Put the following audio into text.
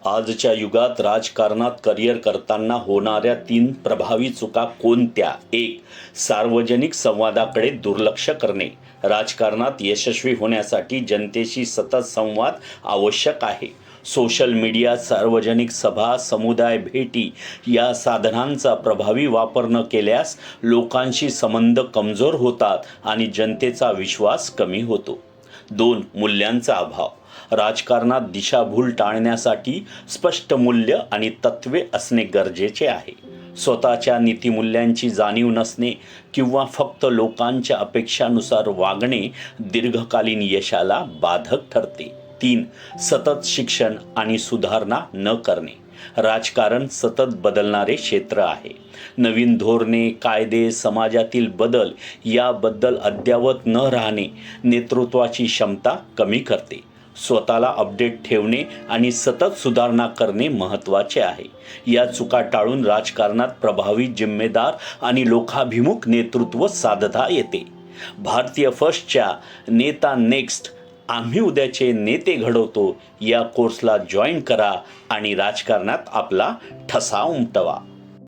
आजच्या युगात राजकारणात करिअर करताना होणाऱ्या 3 प्रभावी चुका कोणत्या? 1. सार्वजनिक संवादाकडे दुर्लक्ष करणे. राजकारणात यशस्वी होण्यासाठी जनतेशी सतत संवाद आवश्यक आहे. सोशल मीडिया, सार्वजनिक सभा, समुदाय भेटी या साधनांचा प्रभावी वापर न केल्यास लोकांशी संबंध कमजोर होतात आणि जनतेचा विश्वास कमी होतो. 2. मूल्यांचा अभाव. राजकारणात दिशाभूल टाळण्यासाठी स्पष्ट मूल्य आणि तत्त्वे असणे गरजेचे आहे. स्वतःच्या नीतिमूल्यांची जाणीव नसणे किंवा फक्त लोकांच्या अपेक्षानुसार वागणे दीर्घकालीन यशाला बाधक ठरते. 3. सतत शिक्षण आणि सुधारणा न करणे. राजकारण सतत बदलणारे क्षेत्र आहे. नवीन धोरणे, कायदे, समाजातील बदल याबद्दल अद्ययावत न राहणे नेतृत्वाची क्षमता कमी करते. स्वतःला अपडेट ठेवणे आणि सतत सुधारणा करणे महत्त्वाचे आहे. या चुका टाळून राजकारणात प्रभावी, जिम्मेदार आणि लोकाभिमुख नेतृत्व साधता येते. भारतीय फर्स्टच्या नेता नेक्स्ट, आम्ही उद्याचे नेते घडवतो या कोर्सला जॉईन करा आणि राजकारणात आपला ठसा उमटवा.